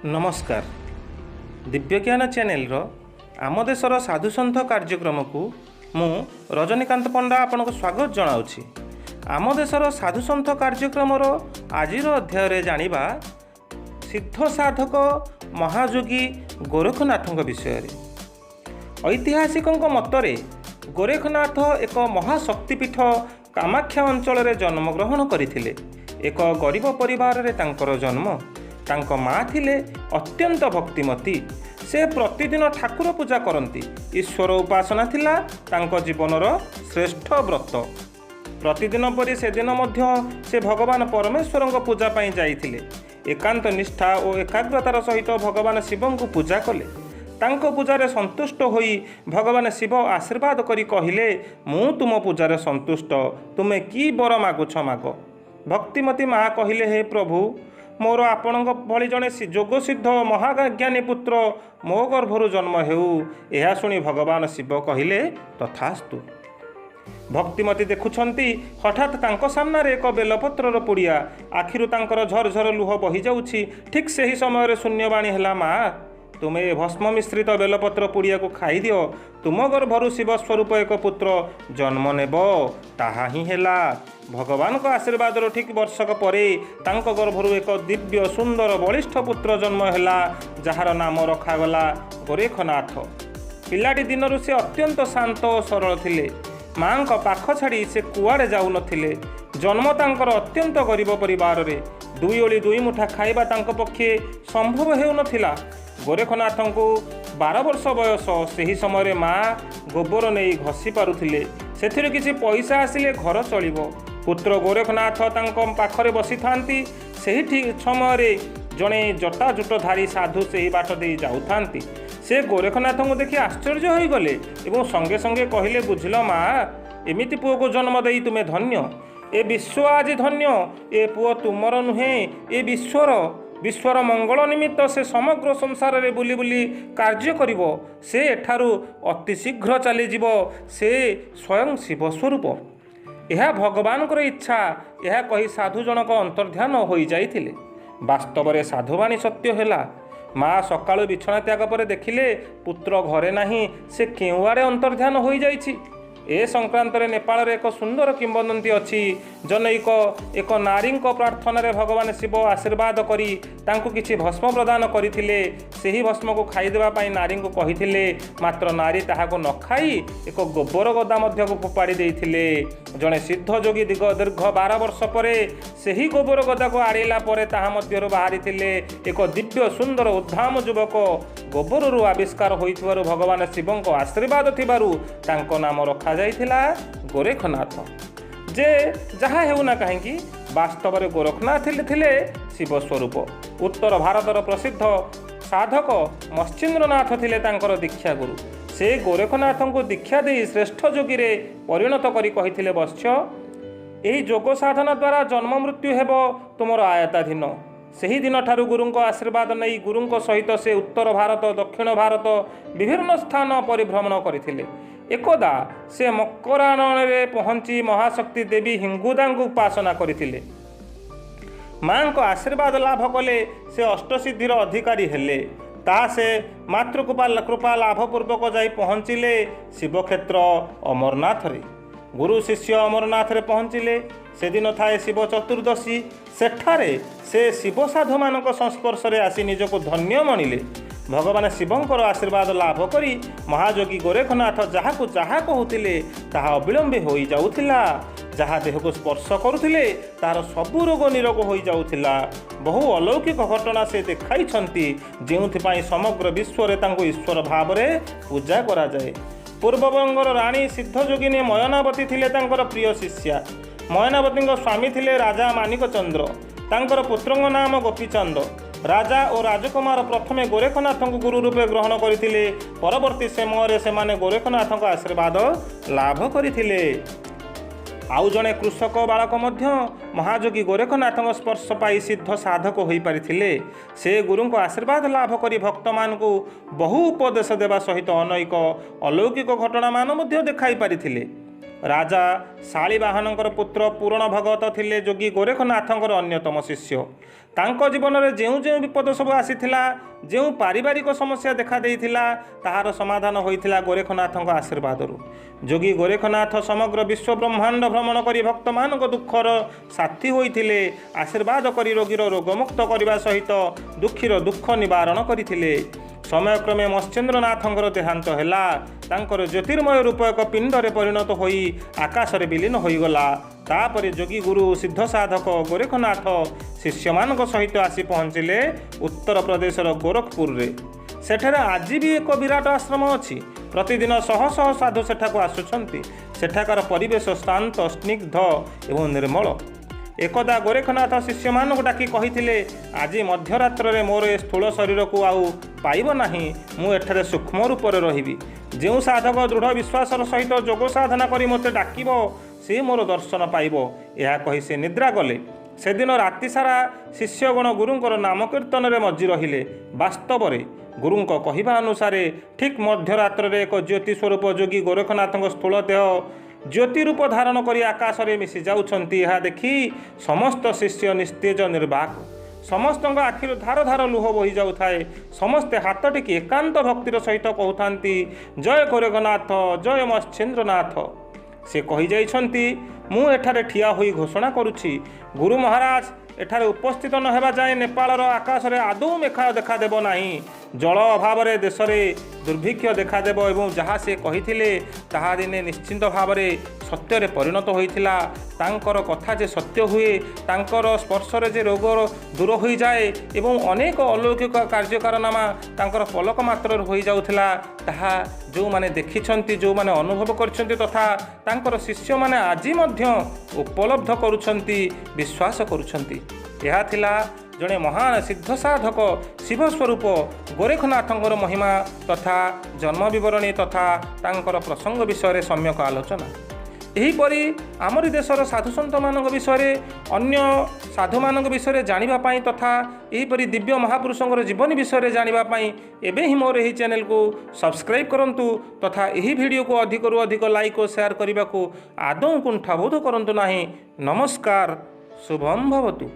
नमस्कार। दिव्यज्ञान चैनल आम देशर साधुसंथ कार्यक्रम को मु रजनीकांत पंडा आपन को स्वागत जनाऊँगी। आम देशर साधुसंथ कार्यक्रम आज अध्याय जानिबा सिद्ध साधक महायोगी गोरखनाथ विषय। ऐतिहासिकों मतरे गोरखनाथ एक महाशक्तिपीठ कामाख्या अंचल जन्मग्रहण करथिले। एक गरीब परिवार रे तांकर जन्म। तांको माँ थिले अत्यंत भक्तिमती। से प्रतिदिन ठाकुर पूजा करती। ईश्वर उपासना थिला तांको जीवनर श्रेष्ठ व्रत। प्रतिदिन परि से दिन मध्य से भगवान परमेश्वर पूजा पाई जाइथिले। एकांत निष्ठा और एकाग्रतार सहित भगवान शिव को पूजा कले। तांको पूजारे संतुष्ट होई भगवान शिव आशीर्वाद करी कहिले, मु तुम पूजारे संतुष्ट, तुमे की बर मागुछ माग। भक्तिमती माँ कहिले, हे प्रभु, मोर आपण भली जड़े जोगसिद्ध महाज्ञानी पुत्र मो गर्भरु जन्म हेउ। यह शुणी भगवान शिव कहिले, तथास्तु। भक्तिमती देखुछंती हठात तांको सामनारे एक बेलपत्रर पुड़िया। आखिरु तांकर झरझर लुह बही जाउछि। ठीक सही समय शून्यवाणी हैला, माँ तुमे भस्म मिश्रित बेलपत्र पुड़िया को खाई दियो। तुम गर्भरु शिव स्वरूप एक पुत्र जन्म नेब। ताहा ही हैला। भगवान को आशीर्वाद ठीक वर्षक परे तांको गर्भरु एक दिव्य सुंदर बलिष्ठ पुत्र जन्म हैला, जार नाम रखागला गोरखनाथ। पिलाटी दिनरु से अत्यंत शांत और सरल थिले। माँ को पाख छाड़ी से कुआड़े जाऊ नथिले। जन्म तांकर अत्यंत गरीब परिवार रे। दुई ओली दुई मुठा खाइबा तांको पक्षे संभव हेउ नथिला। गोरखनाथ को 12 वर्ष बयस। सही समय माँ गोबर नहीं घसी पारुथिले। सेथिरे किछि पैसा आसिले घर चलिबो। पुत्र गोरखनाथ तांको पाखरे बसी थांती। सही ठीक समय जड़े जटाजुटधारी साधु से बाट दे जाउथांती। से गोरखनाथ को देखि आश्चर्य हो गले एवं संगे संगे कहले, बुझिल माँ, एमिति पुओ को जन्म देई तुमे धन्य। ए विश्व आज धन्य। ए पुओ तुमर नुहे, ए विश्वर मंगल निमित्त से समग्र संसार रे बुली बुली कार्य करिवो। से एठारु अति शीघ्र चली जीवो। से स्वयं शिव स्वरूप। यह भगवान को इच्छा। यह कही साधु जनक अंतर्ध्यान हो जाइथिले। वास्तव में साधुवाणी सत्य हैला। माँ सकाळु बिछना त्याग पर देखिले पुत्र घरे नाही। से केउ आड़े अंतर्ध्यान हो जाइछि। ए संक्रांत रे नेपाल रे एक सुंदर किंवदंती अछि। जनैक एक नारी प्रार्थना रे भगवान शिव आशीर्वाद करी तांको किछि भस्म प्रदान करिथिले। सेही भस्म को खाई देबा पई नारी को कहिथिले, मात्र नारी ताहाको न खाई एक गोबर गदा मध्य को फोपाड़ी देइथिले। जणे सिद्ध जोगी दीर्घ 12 वर्ष परे सेही गोबर गदा को आड़ेला परे ताहा मध्यरु बाहरिथिले एक दिव्य सुंदर उद्धाम युवक। गोबररु आविष्कार होइथिबारु भगवान शिवं को आशीर्वाद थिबारु तांको नाम रखा जाइथिला गोरखनाथ। जे जहा हेउना कहीं वास्तव में गोरखनाथ थिले शिव स्वरूप। उत्तर भारतर प्रसिद्ध साधक मश्चिंद्रनाथ थिले तांकर दीक्षा गुरु। से गोरखनाथ को दीक्षा दे श्रेष्ठ जोगी रे परिणत करी कहिथिले, वत्स, एही जोग साधना द्वारा जन्म मृत्यु हेब तुमर आयताधीन। सही दिन ठारू गुरुं आशीर्वाद नहीं गुरुं सहित से उत्तर भारत दक्षिण भारत विभिन्न स्थान परिभ्रमण करथिले। एकदा से मकराणन रे पहुंची महाशक्ति देवी हिंगुदा उपासना करथिले। माँ को आशीर्वाद लाभ कले से अष्टसिद्धिर अधिकारी हेले। ता से मातृकृपा लाभपूर्वक जाई पहुँचिले शिवक्षेत्र अमरनाथ रे। गुरु शिष्य अमरनाथ रे पहुँचिले। से दिन थाए शिव चतुर्दशी। सेठारे से शिव साधु मानक संस्पर्श रे आसी निजको धन्य मणिले। भगवान शिवंकर आशीर्वाद लाभ करी महायोगी गोरखनाथ जहाकु जहा कहूतिले ताहा अविलंबे हो जाउथिला। जहा देह को स्पर्श करुथिले तार सबु रोग निरोग हो जाउथिला। बहु अलौकिक घटना से देखाइछंती, जेउथिपाई समग्र विश्व रे तांको ईश्वर भाव रे पूजा करा जाए। पूर्वबंगर राणी सिद्धयोगिनी मयनावती थिले तांकर प्रिय शिष्या। मयनावती स्वामी थिले राजा मानिक चंद्र। तांकर पुत्रंग नाम गोपीचंद। राजा और राजकुमार प्रथमे गोरखनाथ को गुरु रूपे ग्रहण करथिले। परवर्ती समय से माने गोरखनाथ को आशीर्वाद लाभ करथिले। आउ जड़े कृषक बालक मध्य महायोगी गोरखनाथ स्पर्श पाई सिद्ध साधक हो पारिथिले। से गुरु को आशीर्वाद लाभ करी भक्त मान को बहु उपदेश देवा सहित अनेक अलौकिक घटना मान मध्य देखाई पारिथिले। राजा शालिवाहनଙ୍କର पुत्र पूरण भगत थिले जोगी गोरखनाथଙ୍କର ଅନ୍ୟତମ ଶିଷ୍ୟ। ତାଙ୍କ ଜୀବନରେ ଯେଉଁ ଯେଉଁ ବିପଦ ସବୁ ଆସିଥିଲା, ଯେଉଁ ପାରିବାରିକ ସମସ୍ୟା ଦେଖା ଦେଇଥିଲା, ତାହାର ସମାଧାନ ହୋଇଥିଲା ଗୋରଖନାଥଙ୍କ ଆଶୀର୍ବାଦରୁ। ଯୋଗୀ ଗୋରଖନାଥ ସମଗ୍ର ବିଶ୍ୱ ବ୍ରହ୍ମାଣ୍ଡ ଭ୍ରମଣ କରି ଭକ୍ତମାନଙ୍କ ଦୁଃଖର ସାଥୀ ହୋଇଥିଲେ। ଆଶୀର୍ବାଦ କରି ରୋଗୀର ରୋଗମୁକ୍ତ କରିବା ସହିତ ଦୁଃଖୀର ଦୁଃଖ ନିବାରଣ କରିଥିଲେ। ସମୟକ୍ରମେ ମତ୍ସ୍ୟେନ୍ଦ୍ରନାଥଙ୍କର ଦେହାନ୍ତ ହେଲା। ତାଙ୍କର ଜ୍ୟୋତିର୍ମୟ ରୂପ ଏକ ପିଣ୍ଡରେ ପରିଣତ ହୋଇ ଆକାଶରେ ବିଲୀନ ହୋଇଗଲା। ତାପରେ ଯୋଗୀ ଗୁରୁ ସିଦ୍ଧ ସାଧକ ଗୋରଖନାଥ ଶିଷ୍ୟମାନଙ୍କ ସହିତ ଆସି ପହଞ୍ଚିଲେ ଉତ୍ତରପ୍ରଦେଶର ଗୋରଖପୁରରେ। ସେଠାରେ ଆଜି ବି ଏକ ବିରାଟ ଆଶ୍ରମ ଅଛି। ପ୍ରତିଦିନ ଶହ ଶହ ସାଧୁ ସେଠାକୁ ଆସୁଛନ୍ତି। ସେଠାକାର ପରିବେଶ ଶାନ୍ତ, ସ୍ନିଗ୍ଧ ଏବଂ ନିର୍ମଳ। एकदा गोरखनाथ शिष्यମାନଙ୍କୁ डाकी कहिथिले, आज मध्यरात्रे मोर ए स्थूल शरीरକୁ ଆଉ ପାଇବ ନାହିଁ। ମୁଁ ଏଠାରେ ସୂକ୍ଷ୍ମ ରୂପରେ ରହିବି। ଯେଉଁ ସାଧକ ଦୃଢ଼ ବିଶ୍ୱାସର ସହିତ ଯୋଗ ସାଧନା କରି ମୋତେ ଡାକିବ, ସେ ମୋର ଦର୍ଶନ ପାଇବ। ଏହା କହି ସେ ନିଦ୍ରା ଗଲେ। ସେଦିନ ରାତି ସାରା ଶିଷ୍ୟଗଣ ଗୁରୁଙ୍କର ନାମ କୀର୍ତ୍ତନରେ ମଜ୍ଜି ରହିଲେ। ବାସ୍ତବରେ ଗୁରୁଙ୍କ କହିବା ଅନୁସାରେ ଠିକ୍ ମଧ୍ୟରାତ୍ରରେ ଏକ ଜ୍ୟୋତି ସ୍ୱରୂପ ଯୋଗୀ ଗୋରଖନାଥଙ୍କ ସ୍ଥୂଳ ଦେହ ଜ୍ୟୋତି ରୂପ ଧାରଣ କରି ଆକାଶରେ ମିଶି ଯାଉଛନ୍ତି। ଏହା ଦେଖି ସମସ୍ତ ଶିଷ୍ୟ ନିସ୍ତେଜ ନିର୍ବାକ। ସମସ୍ତଙ୍କ ଆଖିରୁ ଧାର ଧାର ଲୁହ ବୋହି ଯାଉଥାଏ। ସମସ୍ତେ ହାତ ଟେକି ଏକାନ୍ତ ଭକ୍ତିର ସହିତ କହୁଥାନ୍ତି, ଜୟ ଗୋରଖନାଥ, ଜୟ ମତ୍ସ୍ୟେନ୍ଦ୍ରନାଥ। ସେ କହିଯାଇଛନ୍ତି, ମୁଁ ଏଠାରେ ଠିଆ ହୋଇ ଘୋଷଣା କରୁଛି, ଗୁରୁ ମହାରାଜ ଏଠାରେ ଉପସ୍ଥିତ ନ ହେବା ଯାଏଁ ନେପାଳର ଆକାଶରେ ଆଦୌ ମେଘ ଦେଖାଦେବ ନାହିଁ। ଜଳ ଅଭାବରେ ଦେଶରେ ଦୁର୍ଭିକ୍ଷ ଦେଖାଦେବ ଏବଂ ଯାହା ସେ କହିଥିଲେ ତାହା ଦିନେ ନିଶ୍ଚିନ୍ତ ଭାବରେ ସତ୍ୟରେ ପରିଣତ ହୋଇଥିଲା। ତାଙ୍କର କଥା ଯେ ସତ୍ୟ ହୁଏ, ତାଙ୍କର ସ୍ପର୍ଶରେ ଯେ ରୋଗ ଦୂର ହୋଇଯାଏ ଏବଂ ଅନେକ ଅଲୌକିକ କାର୍ଯ୍ୟକାରନାମା ତାଙ୍କର ପଲକ ମାତ୍ରରେ ହୋଇଯାଉଥିଲା, ତାହା ଯେଉଁମାନେ ଦେଖିଛନ୍ତି, ଯେଉଁମାନେ ଅନୁଭବ କରିଛନ୍ତି ତଥା ତାଙ୍କର ଶିଷ୍ୟମାନେ ଆଜି ମଧ୍ୟ ଉପଲବ୍ଧ କରୁଛନ୍ତି, ବିଶ୍ୱାସ କରୁଛନ୍ତି। ଏହା ଥିଲା ଜଣେ ମହାନ ସିଦ୍ଧ ସାଧକ ଶିବ ସ୍ୱରୂପ ଗୋରଖନାଥଙ୍କର ମହିମା ତଥା ଜନ୍ମ ବିବରଣୀ ତଥା ତାଙ୍କର ପ୍ରସଙ୍ଗ ବିଷୟରେ ସମ୍ୟକ ଆଲୋଚନା। ଏହିପରି ଆମରି ଦେଶର ସାଧୁସନ୍ଥମାନଙ୍କ ବିଷୟରେ, ଅନ୍ୟ ସାଧୁମାନଙ୍କ ବିଷୟରେ ଜାଣିବା ପାଇଁ ତଥା ଏହିପରି ଦିବ୍ୟ ମହାପୁରୁଷଙ୍କର ଜୀବନୀ ବିଷୟରେ ଜାଣିବା ପାଇଁ ଏବେ ହିଁ ମୋର ଏହି ଚ୍ୟାନେଲକୁ ସବସ୍କ୍ରାଇବ୍ କରନ୍ତୁ ତଥା ଏହି ଭିଡ଼ିଓକୁ ଅଧିକରୁ ଅଧିକ ଲାଇକ୍ ଓ ସେୟାର କରିବାକୁ ଆଦୌ କୁଣ୍ଠାବୋଧ କରନ୍ତୁ ନାହିଁ। ନମସ୍କାର, ଶୁଭମ୍ ଭବତୁ।